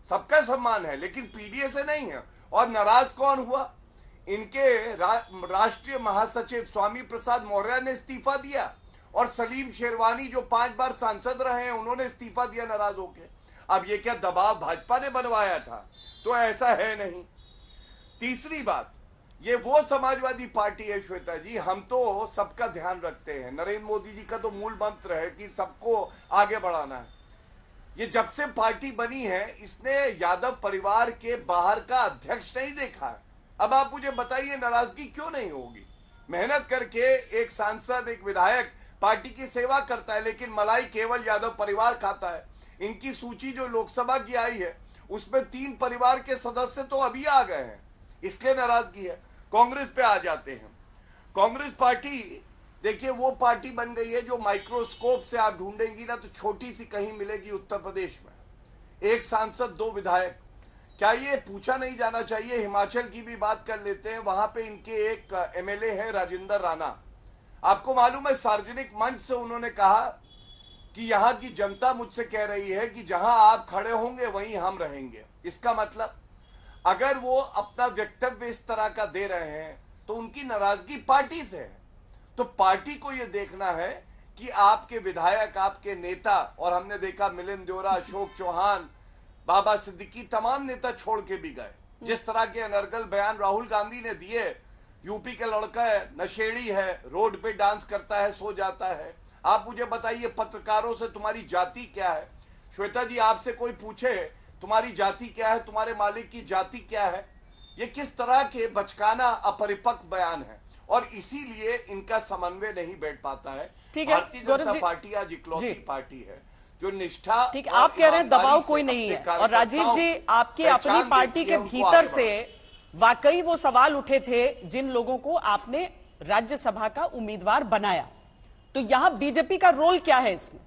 सबका सम्मान है लेकिन पीडीए से नहीं है। और नाराज कौन हुआ? इनके राष्ट्रीय महासचिव स्वामी प्रसाद मौर्य ने इस्तीफा दिया, और सलीम शेरवानी जो 5 बार सांसद रहे हैं, उन्होंने इस्तीफा दिया नाराज होकर। अब ये क्या दबाव भाजपा ने बनवाया था? तो ऐसा है नहीं। तीसरी बात, ये वो समाजवादी पार्टी है श्वेता जी, हम तो सबका ध्यान रखते हैं। नरेंद्र मोदी जी का तो मूल मंत्र है कि सबको आगे बढ़ाना है। ये जब से पार्टी बनी है, इसने यादव परिवार के बाहर का अध्यक्ष नहीं देखा है। अब आप मुझे बताइए नाराजगी क्यों नहीं होगी? मेहनत करके एक सांसद, एक विधायक पार्टी की सेवा करता है, लेकिन मलाई केवल यादव परिवार खाता है। इनकी सूची जो लोकसभा की आई है, उसमें 3 परिवार के सदस्य तो अभी आ गए हैं, इसलिए नाराजगी है। कांग्रेस पे आ जाते हैं। कांग्रेस पार्टी देखिए वो पार्टी बन गई है जो माइक्रोस्कोप से आप ढूंढेंगी ना तो छोटी सी कहीं मिलेगी उत्तर प्रदेश में। 1 सांसद 2 विधायक। क्या ये पूछा नहीं जाना चाहिए? हिमाचल की भी बात कर लेते हैं, वहां पे इनके एक एमएलए है राजेंद्र राणा। आपको मालूम है सार्वजनिक मंच से उन्होंने कहा कि यहां की जनता मुझसे कह रही है कि जहां आप खड़े होंगे वहीं हम रहेंगे। इसका मतलब अगर वो अपना वक्तव्य इस तरह का दे रहे हैं तो उनकी नाराजगी पार्टी से है। तो पार्टी को यह देखना है कि आपके विधायक, आपके नेता, और हमने देखा मिलिंद देओरा, अशोक चौहान, बाबा सिद्दीकी, तमाम नेता छोड़ के भी गए। जिस तरह के अनर्गल बयान राहुल गांधी ने दिए, यूपी का लड़का है, नशेड़ी है, रोड पे डांस करता है, सो जाता है। आप मुझे बताइए पत्रकारों से तुम्हारी जाति क्या है? श्वेता जी, आपसे कोई पूछे तुम्हारी जाति क्या है, तुम्हारे मालिक की जाति क्या है? ये किस तरह के बचकाना अपरिपक्व बयान है, और इसीलिए इनका समन्वय नहीं बैठ पाता है। भारतीय जनता पार्टी आज इकलौती पार्टी है जो निष्ठा, ठीक, आप कह रहे हैं दबाव कोई नहीं है। और राजीव जी, आपके अपनी पार्टी के भीतर से वाकई वो सवाल उठे थे जिन लोगों को आपने राज्यसभा का उम्मीदवार बनाया, तो यहां बीजेपी का रोल क्या है इसमें?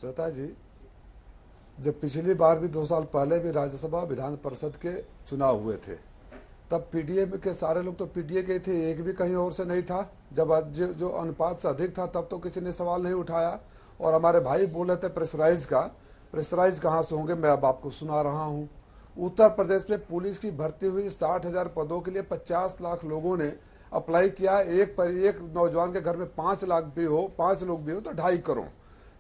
श्वेता जी, जब पिछली बार भी 2 साल पहले भी राज्यसभा विधान परिषद के चुनाव हुए थे, तब पीडीए के सारे लोग तो पीडीए के थे, एक भी कहीं और से नहीं था। जब जो अनुपात से अधिक था तब तो किसी ने सवाल नहीं उठाया। और हमारे भाई बोले थे प्रेशराइज कहाँ से होंगे, मैं अब आपको सुना रहा हूँ। उत्तर प्रदेश में पुलिस की भर्ती हुई 60,000 पदों के लिए 50 लाख लोगों ने अप्लाई किया। एक नौजवान के घर में 5 लोग भी हो तो 2.5 करोड़।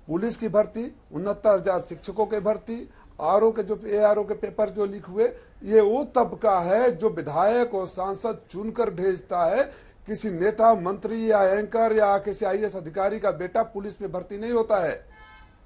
पुलिस की भर्ती, 69,000 शिक्षकों की भर्ती, आरओ के जो एआरओ के पेपर जो लीक हुए, ये वो तबका है जो विधायक और सांसद चुनकर भेजता है। किसी नेता, मंत्री या एंकर या किसी आईएएस अधिकारी का बेटा पुलिस में भर्ती नहीं होता है,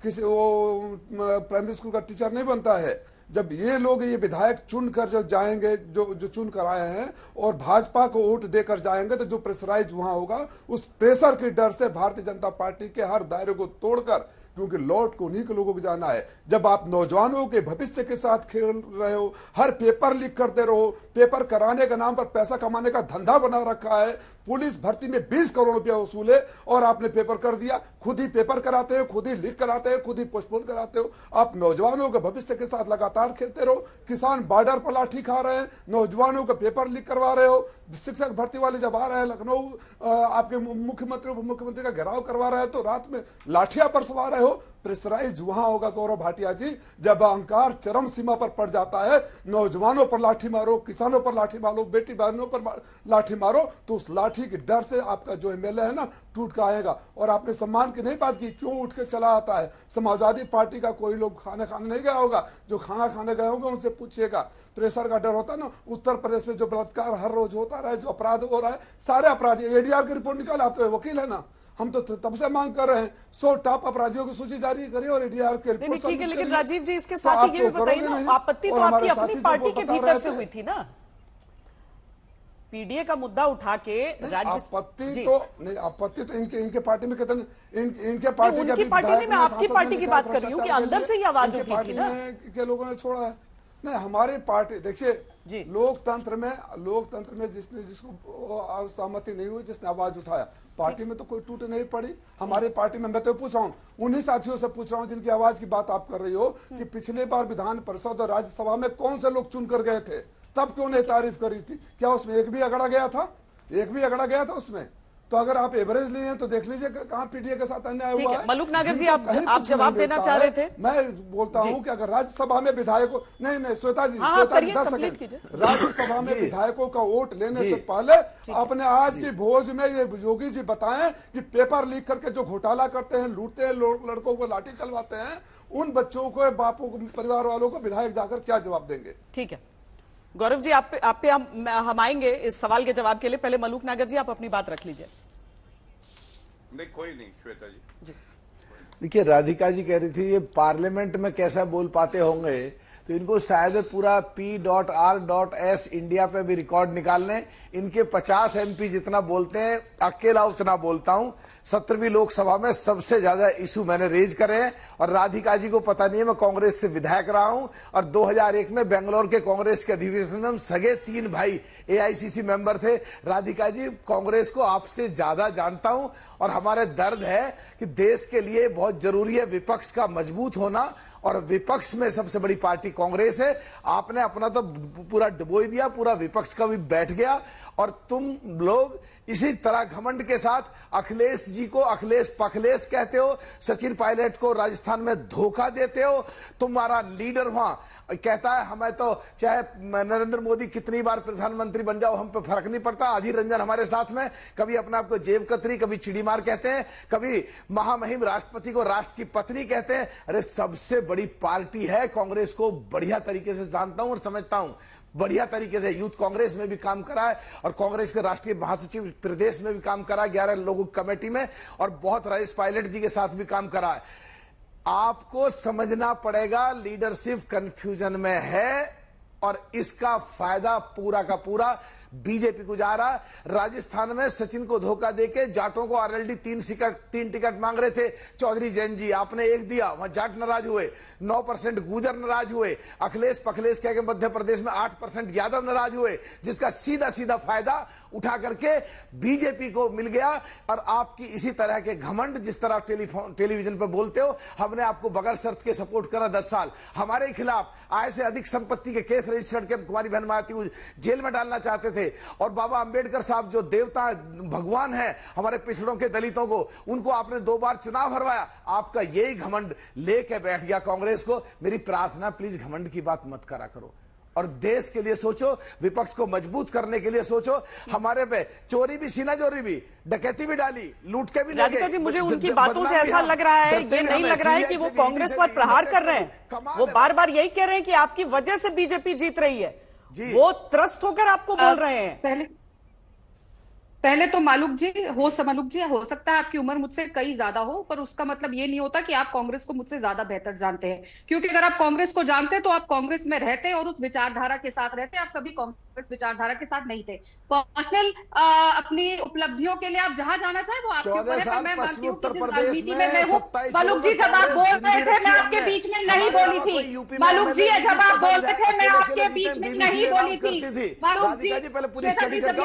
किसी वो प्राइमरी स्कूल का टीचर नहीं बनता है। जब ये लोग, ये विधायक चुनकर जब जाएंगे, जो चुन कर आए हैं और भाजपा को वोट देकर जाएंगे, तो जो प्रेशराइज वहां होगा, उस प्रेशर के डर से भारतीय जनता पार्टी के हर दायरे को तोड़कर, क्योंकि लौट को उन्हीं के लोगों को जाना है। जब आप नौजवानों के भविष्य के साथ खेल रहे हो, हर पेपर लीक करते रहो, पेपर कराने के नाम पर पैसा कमाने का धंधा बना रखा है। पुलिस भर्ती में 20 करोड़ रुपया वसूले और आपने पेपर कर दिया। खुद ही पेपर कराते हो, खुद ही लीक कराते हो, खुद ही पोस्टपोन कराते हो। आप नौजवानों के भविष्य के साथ लगातार खेलते रहो। किसान बॉर्डर पर लाठी खा रहे हैं, नौजवानों का पेपर लीक करवा रहे हो। शिक्षक भर्ती वाले जब आ रहे हैं लखनऊ, आपके मुख्यमंत्री उप मुख्यमंत्री का घेराव करवा रहे हैं, तो रात में लाठियां पर सवार रहे हो। प्रेशराइज वहां होगा गौरव भाटिया जी, जब अहंकार चरम सीमा पर पड़ जाता है। नौजवानों पर लाठी मारो, किसानों पर लाठी मारो, बेटी बहनों पर लाठी मारो, तो उस लाठी के डर से आपका जो एमएलए है ना, टूट के आएगा। और आपने सम्मान की नहीं बात की, क्यों उठ के चला आता है? समाजवादी पार्टी का कोई लोग खाना खाने नहीं गया होगा, जो खाना खाने गए होंगे उनसे पूछिएगा। प्रेशर का डर होता है ना। उत्तर प्रदेश में जो बलात्कार हर रोज होता रहा है, जो अपराध हो रहा है, सारे अपराधी, एडीआर की रिपोर्ट निकाले, आप तो वकील है ना, हम तो तब से मांग कर रहे हैं 100 टॉप अपराधियों की सूची जारी करिए और एडीआर के रिपोर्ट। ठीक है, लेकिन राजीव जी इसके साथ ही ये भी बताइए ना, आपत्ति तो आपकी अपनी पार्टी के भीतर से हुई थी ना, पीडीए का मुद्दा उठा के आपत्ति तो नहीं, आपत्ति तो इनके पार्टी में कहते इनके पार्टी उनकी पार्टी नहीं, मैं आपकी पार्टी की बात कर रही हूँ कि अंदर से ही आवाज उठी थी ना के लोगों ने छोड़ा है। नहीं, हमारी पार्टी देखिए, लोकतंत्र में जिसको सहमति नहीं हुई, जिसने आवाज उठाया, पार्टी में तो कोई टूट नहीं पड़ी। हमारी पार्टी में मैं तो पूछ रहा हूँ, उन्हीं साथियों से पूछ रहा हूँ जिनकी आवाज की बात आप कर रही हो, कि पिछले बार विधान परिषद और राज्यसभा में कौन से लोग चुनकर गए थे, तब क्यों नहीं तारीफ करी थी? क्या उसमें एक भी अगड़ा गया था? एक भी अगड़ा गया था उसमें? तो अगर आप एवरेज लिए हैं तो देख लीजिए कहाँ पीडीए के साथ अन्याय हुआ है। मलूक नागर जी, जिनको आप कहीं कुछ जवाब नहीं देना मिलता चाह है। रहे थे। मैं बोलता हूँ कि अगर राज्यसभा में विधायकों नहीं श्वेता जी, हाँ, श्वेता जी करिए, 10 कंप्लीट सेकंड, कीजिए। राज्यसभा में विधायकों का वोट लेने से पहले अपने आज की भोज में ये योगी जी बताएं कि पेपर लीक करके जो घोटाला करते हैं, लूटते हैं, लड़कों को लाठी चलवाते हैं, उन बच्चों को, बापों को, परिवार वालों को विधायक जाकर क्या जवाब देंगे? ठीक है गौरव जी, आप पे हम आएंगे इस सवाल के जवाब के लिए। पहले मलूक नागर जी, आप अपनी बात रख लीजिए। नहीं, कोई नहीं, श्वेता जी। देखिए, राधिका जी कह रही थी ये पार्लियामेंट में कैसा बोल पाते होंगे, तो इनको शायद पूरा P.R.S इंडिया पे भी रिकॉर्ड निकालने। इनके 50 MP जितना बोलते हैं, अकेला उतना बोलता हूं। 17वीं लोकसभा में सबसे ज्यादा इशू मैंने रेज करे हैं। और राधिका जी को पता नहीं है, मैं कांग्रेस से विधायक रहा हूं और 2001 में बेंगलोर के कांग्रेस के अधिवेशन में हम सगे 3 भाई AICC मेंबर थे। राधिका जी, कांग्रेस को आपसे ज्यादा जानता हूं और हमारे दर्द है कि देश के लिए बहुत जरूरी है विपक्ष का मजबूत होना, और विपक्ष में सबसे बड़ी पार्टी कांग्रेस है। आपने अपना तो पूरा डुबो दिया, पूरा विपक्ष का भी बैठ गया। और तुम लोग इसी तरह घमंड के साथ अखिलेश जी को अखिलेश पखलेश कहते हो, सचिन पायलट को राजस्थान में धोखा देते हो। तुम्हारा लीडर वहां कहता है हमें तो चाहे नरेंद्र मोदी कितनी बार प्रधानमंत्री बन जाओ हम पे फर्क नहीं पड़ता। अधीर रंजन हमारे साथ में कभी अपने आप को जेब कतरी, कभी चिड़ीमार कहते हैं, कभी महामहिम राष्ट्रपति को राष्ट्र की पत्नी कहते हैं। अरे सबसे बड़ी पार्टी है कांग्रेस को बढ़िया तरीके से जानता हूं और समझता हूं, बढ़िया तरीके से। यूथ कांग्रेस में भी काम करा है और कांग्रेस के राष्ट्रीय महासचिव प्रदेश में भी काम करा है 11 लोगों की कमेटी में, और बहुत राजेश पायलट जी के साथ भी काम करा है। आपको समझना पड़ेगा लीडरशिप कंफ्यूजन में है और इसका फायदा पूरा का पूरा बीजेपी को जा रहा। राजस्थान में सचिन को धोखा देके जाटों को RLD 3 टिकट मांग रहे थे चौधरी जैन जी, आपने 1 दिया, वहां जाट नाराज हुए। 9% गुजर नाराज हुए। अखिलेश पखलेश कह के मध्य प्रदेश में 8% यादव नाराज हुए, जिसका सीधा सीधा फायदा उठा करके बीजेपी को मिल गया। और आपकी इसी तरह के घमंड, जिस तरह टेलीविजन पर बोलते हो, हमने आपको बगैर शर्त के सपोर्ट करा 10 साल। हमारे खिलाफ आय से अधिक संपत्ति के केस रजिस्टर्ड के कुमारी बहन मायावती को जेल में डालना चाहते थे। और बाबा अंबेडकर साहब जो देवता भगवान है हमारे पिछड़ों के, दलितों को, उनको आपने 2 बार चुनाव हरवाया। आपका यही घमंड लेके बैठ गया कांग्रेस को। मेरी प्रार्थना, प्लीज घमंड की बात मत करा करो और देश के लिए सोचो, विपक्ष को मजबूत करने के लिए सोचो। हमारे पे चोरी भी, सीना चोरी भी, डकैती भी डाली, लूट के भी ले राधिका जी, मुझे उनकी बातों से ऐसा लग रहा है, ये नहीं लग रहा है कि वो कांग्रेस पर प्रहार कर रहे हैं। वो बार बार यही कह रहे हैं कि आपकी वजह से बीजेपी जीत रही है। वो त्रस्त होकर आपको बोल रहे हैं। पहले तो मालूक जी हो सकता है आपकी उम्र मुझसे कई ज्यादा हो, पर उसका मतलब ये नहीं होता कि आप कांग्रेस को मुझसे ज्यादा बेहतर जानते हैं। क्योंकि अगर आप कांग्रेस को जानते तो आप कांग्रेस में रहते और उस विचारधारा के साथ रहते। आप कभी कांग्रेस विचारधारा के साथ नहीं थे। पर्सनल अपनी उपलब्धियों के लिए आप जहां जाना चाहे वो आपके ऊपर है। मैं मानती हूँ कि जिस राजनीति में मैं हूँ, मालूक जी जब आप बोल रहे थे मैं आपके बीच में नहीं बोली थी। मालूक जी जब आप बोलते थे मैं आपके बीच में नहीं बोली थी। मालूक जी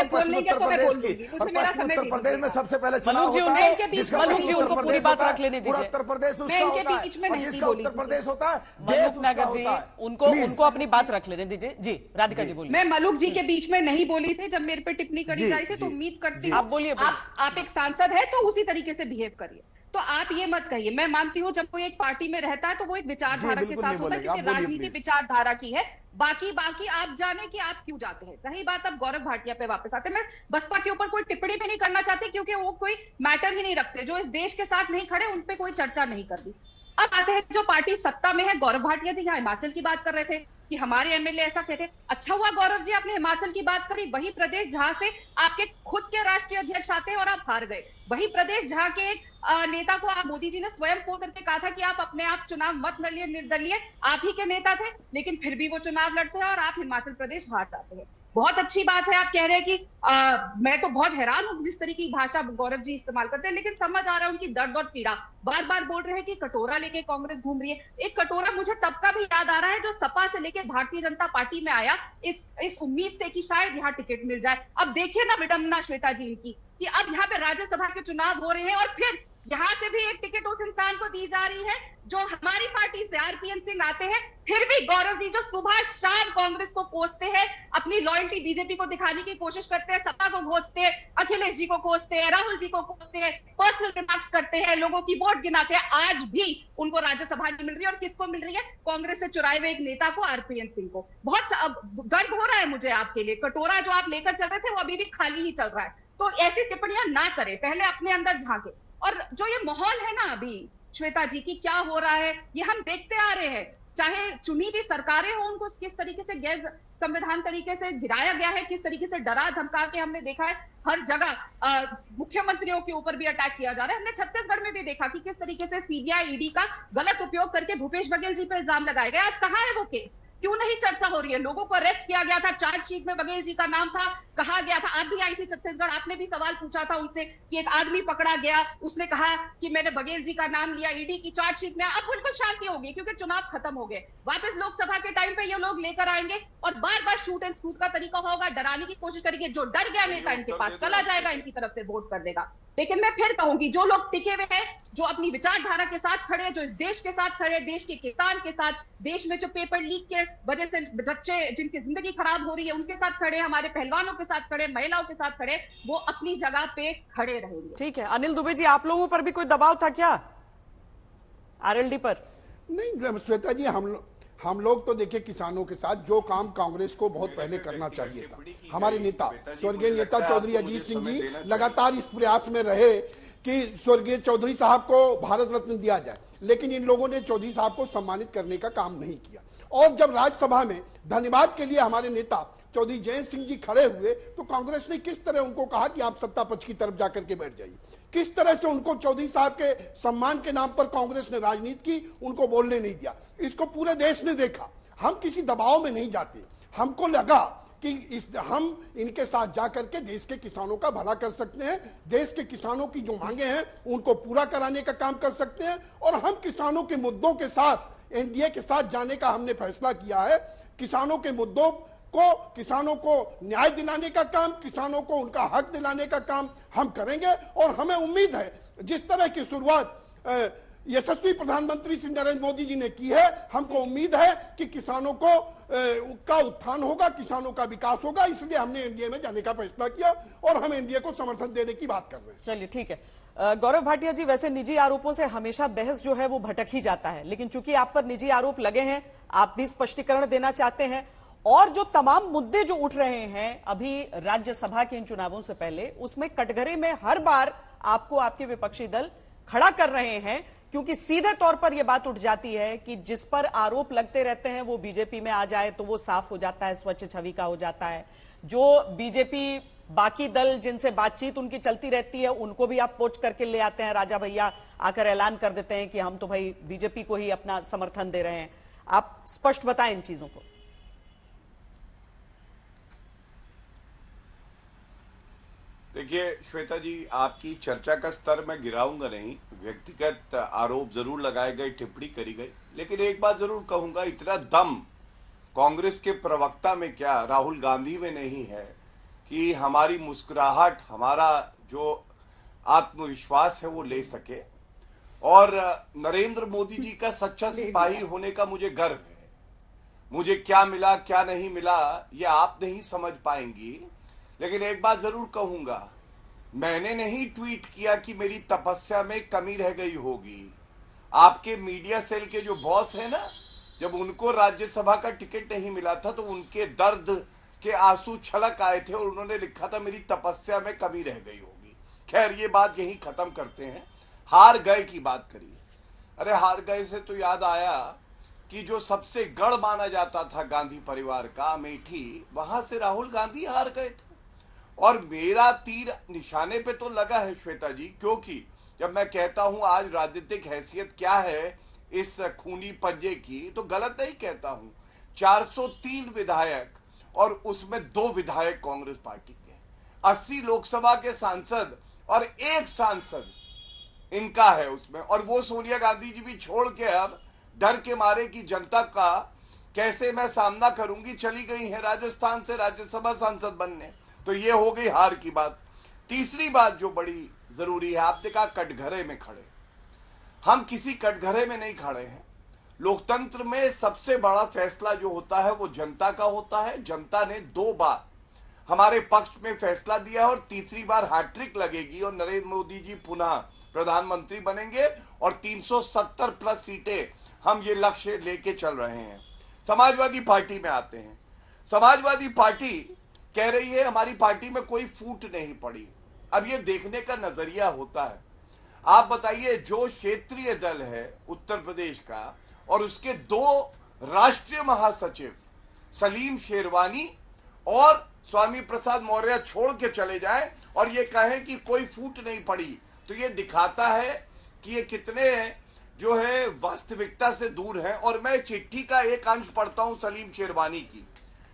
बोलने के तो मैं बोल दूंगी। उत्तर प्रदेश में सबसे पहले चुनाव होता है, उनको पूरी बात रख लेने दीजिए। उत्तर प्रदेश उसका होता है और जिसका उत्तर प्रदेश होता है मलूक नागर जी, उनको अपनी बात रख लेने दीजिए। जी राधिका जी बोलिए। मैं मलूक जी के बीच में नहीं बोली थी जब मेरे पे टिप्पणी करी जाए थी, तो उम्मीद करती हूँ आप बोलिए। आप एक सांसद है तो उसी तरीके से बिहेव करिए। तो आप ये मत कहिए। मैं मानती हूँ जब कोई एक पार्टी में रहता है तो वो एक विचारधारा के साथ होता है, क्योंकि राजनीति विचारधारा की है। बाकी आप जाने कि आप क्यों जाते हैं। रही बात अब गौरव भाटिया पे वापस आते हैं। मैं बसपा के ऊपर कोई टिप्पणी भी नहीं करना चाहती, क्योंकि वो कोई मैटर ही नहीं रखते। जो इस देश के साथ नहीं खड़े उन पे कोई चर्चा नहीं करती। अब आते हैं जो पार्टी सत्ता में है। गौरव भाटिया जी यहाँ हिमाचल की बात कर रहे थे कि हमारे एमएलए ऐसा कहते। अच्छा हुआ गौरव जी आपने हिमाचल की बात करी, वही प्रदेश जहां से आपके खुद के राष्ट्रीय अध्यक्ष आते हैं और आप हार गए। वही प्रदेश जहां के एक नेता को आप, मोदी जी ने स्वयं फोन करके कहा था कि आप अपने आप चुनाव मत लड़िए, निर्दलीय आप ही के नेता थे, लेकिन फिर भी वो चुनाव लड़ते हैं और आप हिमाचल प्रदेश हार जाते हैं। बहुत अच्छी बात है आप कह रहे हैं कि मैं तो बहुत हैरान हूं जिस तरीके की भाषा गौरव जी इस्तेमाल करते हैं, लेकिन समझ आ रहा है उनकी दर्द और पीड़ा। बार बार बोल रहे हैं कि कटोरा लेके कांग्रेस घूम रही है। एक कटोरा मुझे तब का भी याद आ रहा है जो सपा से लेके भारतीय जनता पार्टी में आया, इस उम्मीद से कि शायद यहाँ टिकट मिल जाए। अब देखिए ना विडंबना श्वेता जी इनकी, कि अब यहाँ पे राज्यसभा के चुनाव हो रहे हैं और फिर यहाँ से भी एक टिकट उस इंसान को दी जा रही है जो हमारी पार्टी से आरपीएन सिंह आते हैं, फिर भी गौरव जी जो सुबह शाम कांग्रेस को कोसते हैं, अपनी लॉयल्टी बीजेपी को दिखाने की कोशिश करते हैं, सपा को कोसते हैं, अखिलेश जी को कोसते हैं, राहुल जी को कोसते हैं, पर्सनल रिमार्क्स करते हैं, लोगों की वोट गिनाते हैं, आज भी उनको राज्यसभा नहीं मिल रही है। और किसको मिल रही है? कांग्रेस से चुराए हुए एक नेता को, आरपीएन सिंह को। बहुत गर्व हो रहा है मुझे आपके लिए, कटोरा जो आप लेकर चल रहे थे वो अभी भी खाली ही चल रहा है। तो ऐसी टिप्पणियां ना करें, पहले अपने अंदर झांके। और जो ये माहौल है ना अभी श्वेता जी की क्या हो रहा है, ये हम देखते आ रहे हैं। चाहे चुनी हुई सरकारें हो, उनको किस तरीके से गैर संविधान तरीके से गिराया गया है, किस तरीके से डरा धमका के हमने देखा है। हर जगह मुख्यमंत्रियों के ऊपर भी अटैक किया जा रहा है। हमने छत्तीसगढ़ में भी देखा कि किस तरीके से सीबीआई ईडी का गलत उपयोग करके भूपेश बघेल जी पर इल्जाम लगाए गए। आज कहां है वो केस? क्यों नहीं चर्चा हो रही है? लोगों को अरेस्ट किया गया था, चार्जशीट में बघेल जी का नाम था, कहा गया था। आप भी आई थी छत्तीसगढ़, आपने भी सवाल पूछा था उनसे कि एक आदमी पकड़ा गया, उसने कहा कि मैंने बघेल जी का नाम लिया ईडी की चार्जशीट में। अब बिल्कुल शांति होगी क्योंकि चुनाव खत्म हो गए। वापस लोकसभा के टाइम पे ये लोग लेकर आएंगे और बार बार शूट एंड स्कूट का तरीका होगा, डराने की कोशिश करेंगे। जो डर गया नेता इनके पास चला जाएगा, इनकी तरफ से वोट कर देगा। लेकिन मैं फिर कहूंगी, जो लोग टिके हुए हैं, जो अपनी विचारधारा के साथ खड़े, जो इस देश के साथ खड़े, देश के किसान के साथ, देश में जो पेपर लीक के वजह से बच्चे जिनकी जिंदगी खराब हो रही है उनके साथ खड़े, हमारे पहलवानों के साथ खड़े, महिलाओं के साथ खड़े, वो अपनी जगह पे खड़े रहेंगे। ठीक है अनिल दुबे जी, आप लोगों पर भी कोई दबाव था क्या आरएलडी पर? नहीं श्वेता जी, हम लोग तो देखिए किसानों के साथ जो काम कांग्रेस को बहुत पहले करना चाहिए था। हमारे नेता स्वर्गीय नेता चौधरी अजीत सिंह जी लगातार इस प्रयास में रहे कि स्वर्गीय चौधरी साहब को भारत रत्न दिया जाए, लेकिन इन लोगों ने चौधरी साहब को सम्मानित करने का काम नहीं किया। और जब राज्यसभा में धन्यवाद के लिए हमारे नेता चौधरी जयंत सिंह जी खड़े हुए तो कांग्रेस ने किस तरह उनको कहा कि आप सत्ता पक्ष की तरफ जाकर के बैठ जाइए। किस तरह से उनको चौधरी साहब के सम्मान के नाम पर कांग्रेस ने राजनीति की, उनको बोलने नहीं दिया। इसको पूरे देश ने देखा। हम किसी दबाव में नहीं जाते। हमको लगा कि हम इनके साथ जाकर के देश के किसानों का भला कर सकते हैं, देश के किसानों की जो मांगे हैं उनको पूरा कराने का काम कर सकते हैं। और हम किसानों के मुद्दों के साथ एनडीए के साथ जाने का हमने फैसला किया है। किसानों के मुद्दों को, किसानों को न्याय दिलाने का काम, किसानों को उनका हक दिलाने का काम हम करेंगे। और हमें उम्मीद है जिस तरह की शुरुआत यशस्वी प्रधानमंत्री श्री नरेंद्र मोदी जी ने की है, हमको उम्मीद है कि किसानों को का उत्थान होगा, किसानों का विकास होगा। इसलिए हमने एनडीए में जाने का फैसला किया और हम एनडीए को समर्थन देने की बात कर रहे हैं। चलिए ठीक है। गौरव भाटिया जी, वैसे निजी आरोपों से हमेशा बहस जो है वो भटक ही जाता है, लेकिन चूंकि आप पर निजी आरोप लगे हैं, आप भी स्पष्टीकरण देना चाहते हैं और जो तमाम मुद्दे जो उठ रहे हैं अभी राज्यसभा के इन चुनावों से पहले, उसमें कटघरे में हर बार आपको आपके विपक्षी दल खड़ा कर रहे हैं, क्योंकि सीधे तौर पर यह बात उठ जाती है कि जिस पर आरोप लगते रहते हैं वो बीजेपी में आ जाए तो वो साफ हो जाता है, स्वच्छ छवि का हो जाता है। जो बीजेपी बाकी दल जिनसे बातचीत उनकी चलती रहती है उनको भी आप पोच करके ले आते हैं। राजा भैया आकर ऐलान कर देते हैं कि हम तो भाई बीजेपी को ही अपना समर्थन दे रहे हैं। आप स्पष्ट बताएं इन चीजों को। देखिए श्वेता जी, आपकी चर्चा का स्तर मैं गिराऊंगा नहीं। व्यक्तिगत आरोप जरूर लगाए गए, टिप्पणी करी गई, लेकिन एक बात जरूर कहूंगा, इतना दम कांग्रेस के प्रवक्ता में क्या, राहुल गांधी में नहीं है कि हमारी मुस्कुराहट, हमारा जो आत्मविश्वास है वो ले सके। और नरेंद्र मोदी जी का सच्चा सिपाही होने का मुझे गर्व है। मुझे क्या मिला क्या नहीं मिला ये आप नहीं समझ पाएंगी, लेकिन एक बात जरूर कहूंगा, मैंने नहीं ट्वीट किया कि मेरी तपस्या में कमी रह गई होगी। आपके मीडिया सेल के जो बॉस है ना, जब उनको राज्यसभा का टिकट नहीं मिला था तो उनके दर्द के आंसू छलक आए थे और उन्होंने लिखा था मेरी तपस्या में कमी रह गई होगी। खैर ये बात यही खत्म करते हैं। हार गए की बात करी। अरे हार गए से तो याद आया कि जो सबसे गढ़ माना जाता था गांधी परिवार का, अमेठी, वहां से राहुल गांधी हार गए थे। और मेरा तीर निशाने पे तो लगा है श्वेता जी, क्योंकि जब मैं कहता हूं आज राजनीतिक हैसियत क्या है इस खूनी पंजे की, तो गलत नहीं कहता हूं। 403 विधायक और उसमें 2 विधायक कांग्रेस पार्टी के, 80 लोकसभा के सांसद और 1 सांसद इनका है उसमें। और वो सोनिया गांधी जी भी छोड़ के अब डर के मारे कि जनता का कैसे मैं सामना करूंगी, चली गई है राजस्थान से राज्यसभा सांसद बनने। तो ये हो गई हार की बात। तीसरी बात जो बड़ी जरूरी है, आपने कहा कटघरे में खड़े, हम किसी कटघरे में नहीं खड़े हैं। लोकतंत्र में सबसे बड़ा फैसला जो होता है वो जनता का होता है। जनता ने 2 बार हमारे पक्ष में फैसला दिया और तीसरी बार हैट्रिक लगेगी और नरेंद्र मोदी जी पुनः प्रधानमंत्री बनेंगे और 370 प्लस सीटें हम ये लक्ष्य लेके चल रहे हैं। समाजवादी पार्टी में आते हैं। समाजवादी पार्टी कह रही है हमारी पार्टी में कोई फूट नहीं पड़ी। अब ये देखने का नजरिया होता है। आप बताइए, जो क्षेत्रीय दल है उत्तर प्रदेश का और उसके 2 राष्ट्रीय महासचिव सलीम शेरवानी और स्वामी प्रसाद मौर्य छोड़ के चले जाएं और ये कहें कि कोई फूट नहीं पड़ी, तो ये दिखाता है कि ये कितने जो है वास्तविकता से दूर है। और मैं चिट्ठी का एक अंश पढ़ता हूं सलीम शेरवानी की,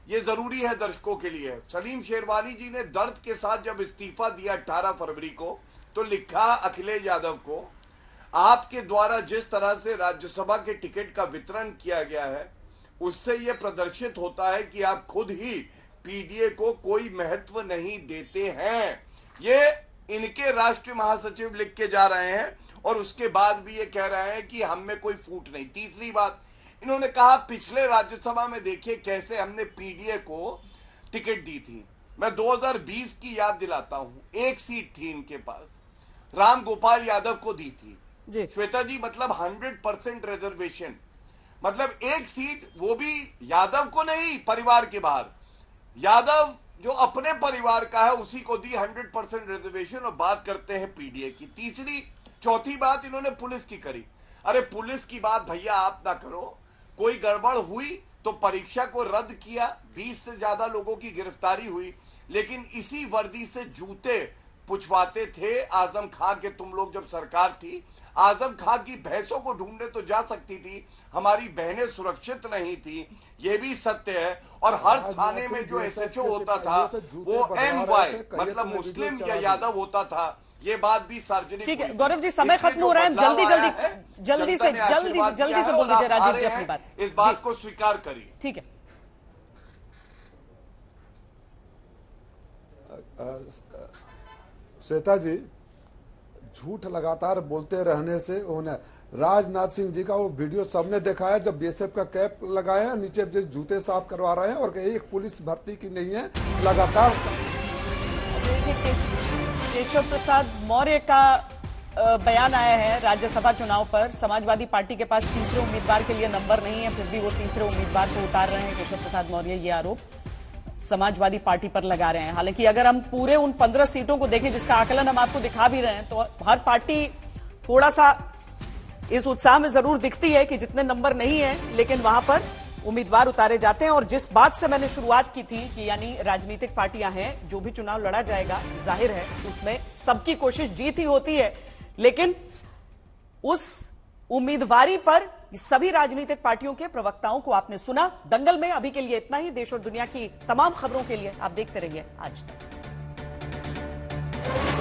ये जरूरी है दर्शकों के लिए। सलीम शेरवानी जी ने दर्द के साथ जब इस्तीफा दिया 18 फरवरी को, तो लिखा अखिलेश यादव को, आपके द्वारा जिस तरह से राज्यसभा के टिकट का वितरण किया गया है उससे यह प्रदर्शित होता है कि आप खुद ही पीडीए को कोई महत्व नहीं देते हैं। ये इनके राष्ट्रीय महासचिव लिख के जा रहे हैं और उसके बाद भी ये कह रहे हैं कि हम में कोई फूट नहीं। तीसरी बात इन्होंने कहा, पिछले राज्यसभा में देखिए कैसे हमने पीडीए को टिकट दी थी। मैं 2020 की याद दिलाता हूं, 1 सीट थी इनके पास, राम गोपाल यादव को दी थी श्वेता जी, मतलब 100% रिजर्वेशन, मतलब 1 सीट वो भी यादव को नहीं, परिवार के बाहर, यादव जो अपने परिवार का है उसी को दी 100% रिजर्वेशन। और बात करते हैं पीडीए की। चौथी बात इन्होंने पुलिस की करी। अरे पुलिस की बात भैया आप ना करो, कोई गड़बड़ हुई तो परीक्षा को रद्द किया, 20 से ज्यादा लोगों की गिरफ्तारी हुई, लेकिन इसी वर्दी से जूते पुछवाते थे आजम खां के तुम लोग जब सरकार थी। आजम खां की भैंसों को ढूंढने तो जा सकती थी, हमारी बहनें सुरक्षित नहीं थी, ये भी सत्य है। और हर थाने में जो एसएचओ होता था वो MY मतलब मुस्लिम या यादव होता था, ये बात भी सार्वजनिक। ठीक है गौरव जी, समय खत्म हो रहा है, जल्दी से बोल दीजिए राजीव जी अपनी बात। इस बात को स्वीकार करिए। ठीक है। श्वेता जी, झूठ लगातार बोलते रहने से उन्हें राजनाथ सिंह जी का वो वीडियो सबने देखा है, जब बीएसएफ का कैप लगाए हैं, नीचे जूते साफ करवा रहे हैं और एक पुलिस भर्ती की नहीं है लगातार। केशव प्रसाद मौर्य का बयान आया है राज्यसभा चुनाव पर। समाजवादी पार्टी के पास तीसरे उम्मीदवार के लिए नंबर नहीं है, फिर भी वो तीसरे उम्मीदवार को उतार रहे हैं केशव प्रसाद मौर्य। ये आरोप समाजवादी पार्टी पर लगा रहे हैं। हालांकि अगर हम पूरे उन 15 सीटों को देखें जिसका आकलन हम आपको दिखा भी रहे हैं, तो हर पार्टी थोड़ा सा इस उत्साह में जरूर दिखती है कि जितने नंबर नहीं है लेकिन वहां पर उम्मीदवार उतारे जाते हैं। और जिस बात से मैंने शुरुआत की थी कि यानी राजनीतिक पार्टियां हैं, जो भी चुनाव लड़ा जाएगा जाहिर है उसमें सबकी कोशिश जीत ही होती है, लेकिन उस उम्मीदवारी पर सभी राजनीतिक पार्टियों के प्रवक्ताओं को आपने सुना। दंगल में अभी के लिए इतना ही। देश और दुनिया की तमाम खबरों के लिए आप देखते रहिए आज तक।